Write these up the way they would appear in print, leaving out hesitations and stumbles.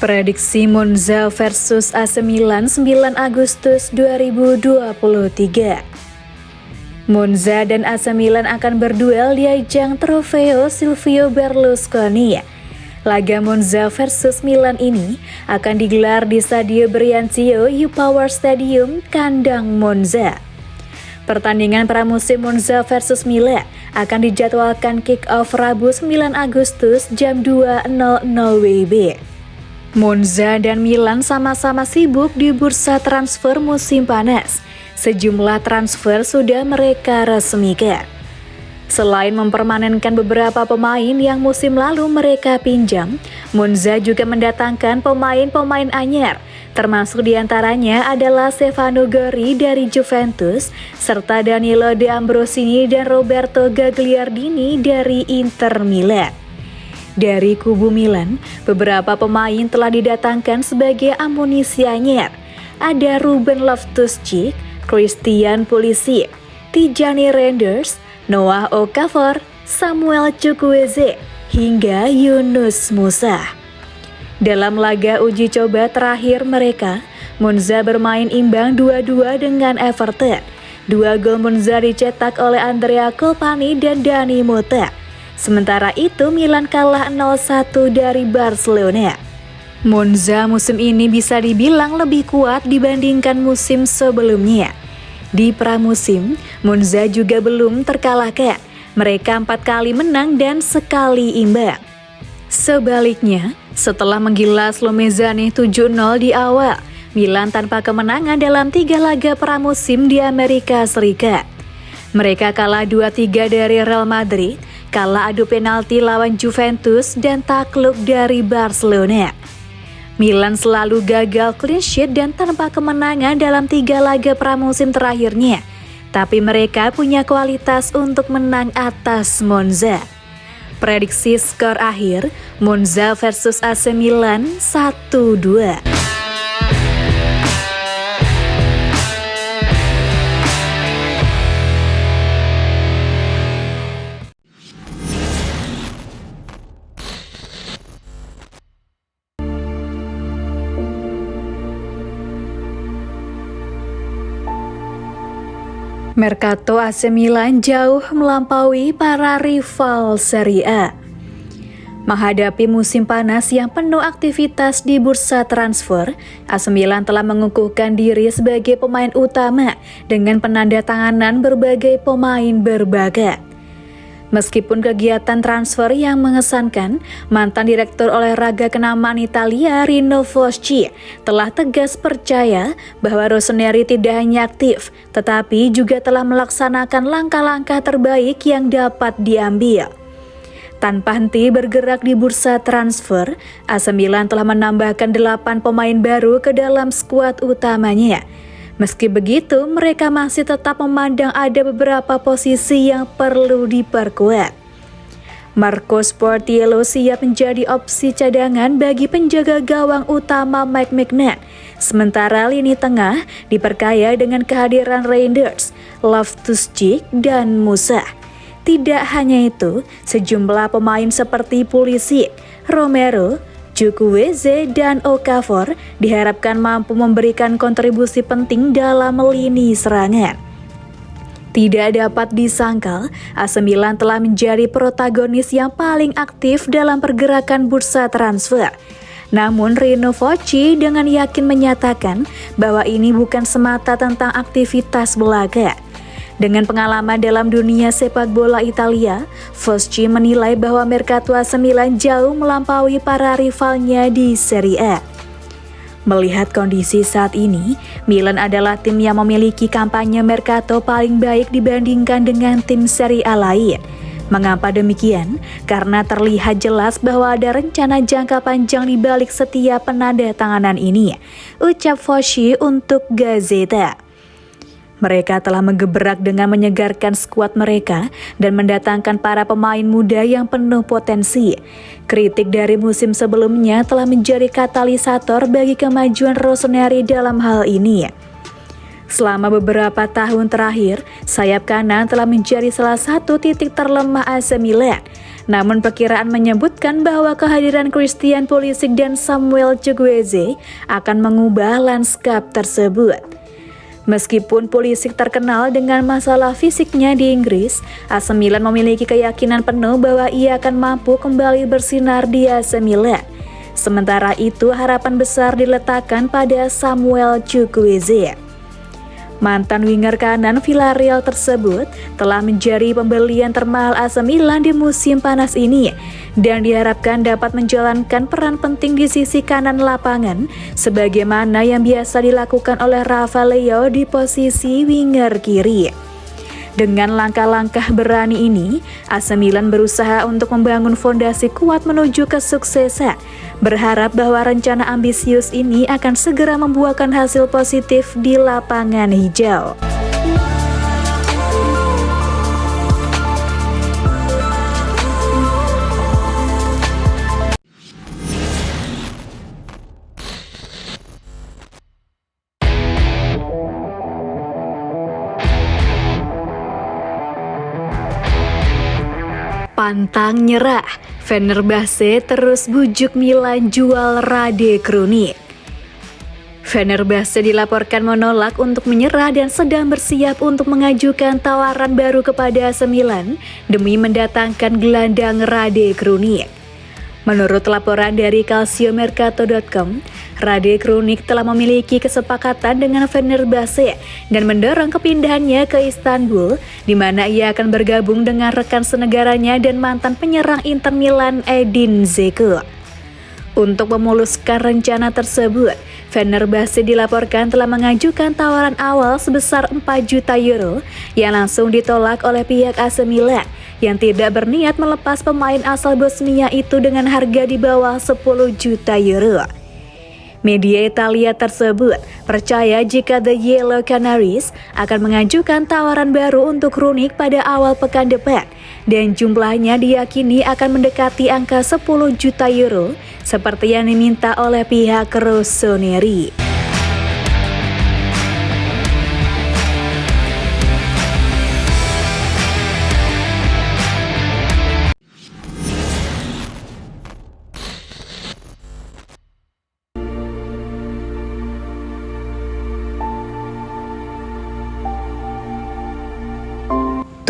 Prediksi Monza versus AC Milan 9 Agustus 2023. Monza dan AC Milan akan berduel di ajang Trofeo Silvio Berlusconi. Laga Monza versus Milan ini akan digelar di Stadio Brianzio U-Power Stadium, kandang Monza. Pertandingan pramusim Monza versus Milan akan dijadwalkan kick-off Rabu 9 Agustus jam 2.00 WIB. Monza dan Milan sama-sama sibuk di bursa transfer musim panas. Sejumlah transfer sudah mereka resmikan. Selain mempermanenkan beberapa pemain yang musim lalu mereka pinjam, Monza juga mendatangkan pemain-pemain anyar, termasuk diantaranya adalah Stefano Gori dari Juventus, serta Danilo De Ambrosini dan Roberto Gagliardini dari Inter Milan. Dari kubu Milan, beberapa pemain telah didatangkan sebagai amunisi anyar. Ada Ruben Loftus-Cheek, Christian Pulisic, Tijani Reinders, Noah Okafor, Samuel Chukwueze, hingga Yunus Musa. Dalam laga uji coba terakhir mereka, Monza bermain imbang 2-2 dengan Everton. 2 gol Monza dicetak oleh Andrea Colpani dan Dani Mota. Sementara itu Milan kalah 0-1 dari Barcelona. Monza musim ini bisa dibilang lebih kuat dibandingkan musim sebelumnya. Di pramusim, Monza juga belum terkalahkan. Mereka 4 kali menang dan sekali imbang. Sebaliknya, setelah menggilas Lomezzane 7-0 di awal, Milan tanpa kemenangan dalam 3 laga pramusim di Amerika Serikat. Mereka kalah 2-3 dari Real Madrid, kalah adu penalti lawan Juventus, dan takluk dari Barcelona. Milan selalu gagal clean sheet dan tanpa kemenangan dalam 3 laga pramusim terakhirnya. Tapi mereka punya kualitas untuk menang atas Monza. Prediksi skor akhir, Monza versus AC Milan 1-2. Mercato AC Milan jauh melampaui para rival Serie A. Menghadapi musim panas yang penuh aktivitas di bursa transfer, AC Milan telah mengukuhkan diri sebagai pemain utama dengan penandatanganan berbagai pemain berbakat. Meskipun kegiatan transfer yang mengesankan, mantan direktur olahraga kenamaan Italia Rino Foschi telah tegas percaya bahwa Rossoneri tidak hanya aktif, tetapi juga telah melaksanakan langkah-langkah terbaik yang dapat diambil. Tanpa henti bergerak di bursa transfer, AC Milan telah menambahkan 8 pemain baru ke dalam skuad utamanya. Meski begitu, mereka masih tetap memandang ada beberapa posisi yang perlu diperkuat. Marco Sportiello siap menjadi opsi cadangan bagi penjaga gawang utama Mike Maignan. Sementara lini tengah diperkaya dengan kehadiran Reinders, Loftus-Cheek, dan Musa. Tidak hanya itu, sejumlah pemain seperti Pulisic, Romero, Chukwueze, dan Okafor diharapkan mampu memberikan kontribusi penting dalam lini serangan. Tidak dapat disangkal, AC Milan telah menjadi protagonis yang paling aktif dalam pergerakan bursa transfer. Namun Rino Foschi dengan yakin menyatakan bahwa ini bukan semata tentang aktivitas belaka. Dengan pengalaman dalam dunia sepak bola Italia, Foschi menilai bahwa Mercato AC Milan jauh melampaui para rivalnya di Serie A. Melihat kondisi saat ini, Milan adalah tim yang memiliki kampanye Mercato paling baik dibandingkan dengan tim Serie A lain. Mengapa demikian? Karena terlihat jelas bahwa ada rencana jangka panjang di balik setiap penandatanganan ini, ucap Foschi untuk Gazzetta. Mereka telah menggebrak dengan menyegarkan skuad mereka dan mendatangkan para pemain muda yang penuh potensi. Kritik dari musim sebelumnya telah menjadi katalisator bagi kemajuan Rossoneri dalam hal ini. Selama beberapa tahun terakhir, sayap kanan telah menjadi salah satu titik terlemah AC Milan. Namun perkiraan menyebutkan bahwa kehadiran Christian Pulisic dan Samuel Chukwueze akan mengubah lanskap tersebut. Meskipun Pulisic terkenal dengan masalah fisiknya di Inggris, AC Milan memiliki keyakinan penuh bahwa ia akan mampu kembali bersinar di AC Milan. Sementara itu, harapan besar diletakkan pada Samuel Chukwueze. Mantan winger kanan Villarreal tersebut telah menjadi pembelian termahal AC Milan di musim panas ini dan diharapkan dapat menjalankan peran penting di sisi kanan lapangan sebagaimana yang biasa dilakukan oleh Rafa Leao di posisi winger kiri. Dengan langkah-langkah berani ini, AC Milan berusaha untuk membangun fondasi kuat menuju kesuksesan, berharap bahwa rencana ambisius ini akan segera membuahkan hasil positif di lapangan hijau. Pantang nyerah, Fenerbahce terus bujuk Milan jual Rade Krunic. Fenerbahce dilaporkan menolak untuk menyerah dan sedang bersiap untuk mengajukan tawaran baru kepada AC Milan demi mendatangkan gelandang Rade Krunic. Menurut laporan dari calciomercato.com, Rade Krunic telah memiliki kesepakatan dengan Fenerbahce dan mendorong kepindahannya ke Istanbul, di mana ia akan bergabung dengan rekan senegaranya dan mantan penyerang Inter Milan Edin Dzeko. Untuk memuluskan rencana tersebut, Fenerbahce dilaporkan telah mengajukan tawaran awal sebesar 4 juta euro yang langsung ditolak oleh pihak AC Milan yang tidak berniat melepas pemain asal Bosnia itu dengan harga di bawah 10 juta euro. Media Italia tersebut percaya jika The Yellow Canaries akan mengajukan tawaran baru untuk Krunic pada awal pekan depan dan jumlahnya diyakini akan mendekati angka 10 juta euro seperti yang diminta oleh pihak Rossoneri.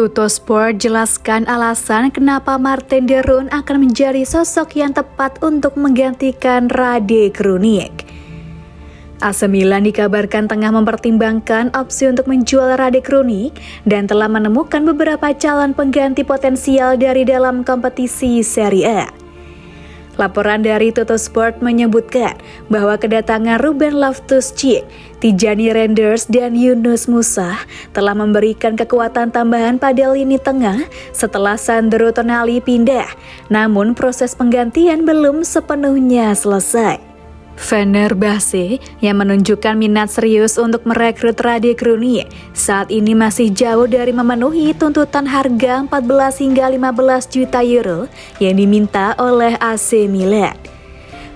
Tuttosport jelaskan alasan kenapa Martin de Roon akan menjadi sosok yang tepat untuk menggantikan Rade Krunic. AC Milan dikabarkan tengah mempertimbangkan opsi untuk menjual Rade Krunic dan telah menemukan beberapa calon pengganti potensial dari dalam kompetisi Serie A. Laporan dari Tuttosport menyebutkan bahwa kedatangan Ruben Loftus-Cheek, Tijani Reinders, dan Yunus Musa telah memberikan kekuatan tambahan pada lini tengah setelah Sandro Tonali pindah, namun proses penggantian belum sepenuhnya selesai. Fenerbahce yang menunjukkan minat serius untuk merekrut Rade Krunic saat ini masih jauh dari memenuhi tuntutan harga 14 hingga 15 juta euro yang diminta oleh AC Milan.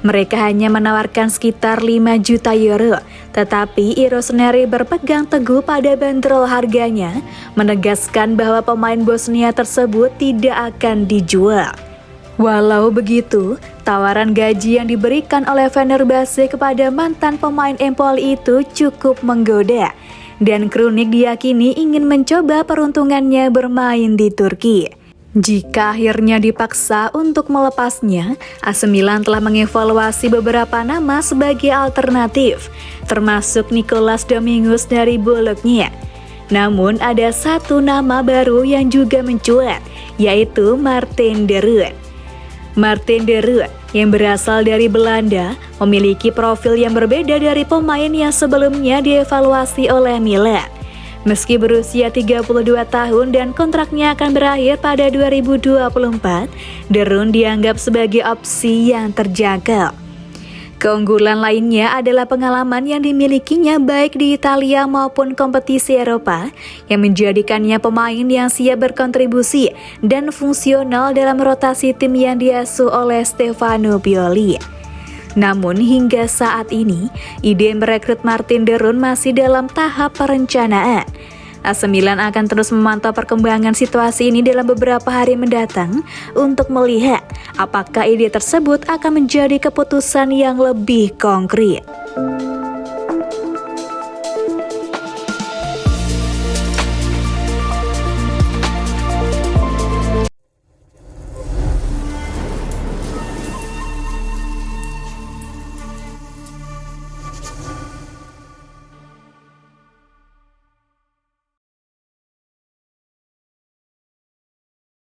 Mereka hanya menawarkan sekitar 5 juta euro, tetapi Rossoneri berpegang teguh pada bandrol harganya, menegaskan bahwa pemain Bosnia tersebut tidak akan dijual. Walau begitu, tawaran gaji yang diberikan oleh Fenerbahce kepada mantan pemain Empoli itu cukup menggoda, dan Krunic diyakini ingin mencoba peruntungannya bermain di Turki. Jika akhirnya dipaksa untuk melepasnya, AC Milan telah mengevaluasi beberapa nama sebagai alternatif, termasuk Nicolas Domingos dari Bologna. Namun ada satu nama baru yang juga mencuat, yaitu Martin de Roon. Martin de Roon yang berasal dari Belanda memiliki profil yang berbeda dari pemain yang sebelumnya dievaluasi oleh Milan. Meski berusia 32 tahun dan kontraknya akan berakhir pada 2024, de Roon dianggap sebagai opsi yang terjangkau. Keunggulan lainnya adalah pengalaman yang dimilikinya baik di Italia maupun kompetisi Eropa yang menjadikannya pemain yang siap berkontribusi dan fungsional dalam rotasi tim yang diasuh oleh Stefano Pioli. Namun hingga saat ini, ide merekrut Martin Derun masih dalam tahap perencanaan. AC Milan akan terus memantau perkembangan situasi ini dalam beberapa hari mendatang untuk melihat apakah ide tersebut akan menjadi keputusan yang lebih konkret.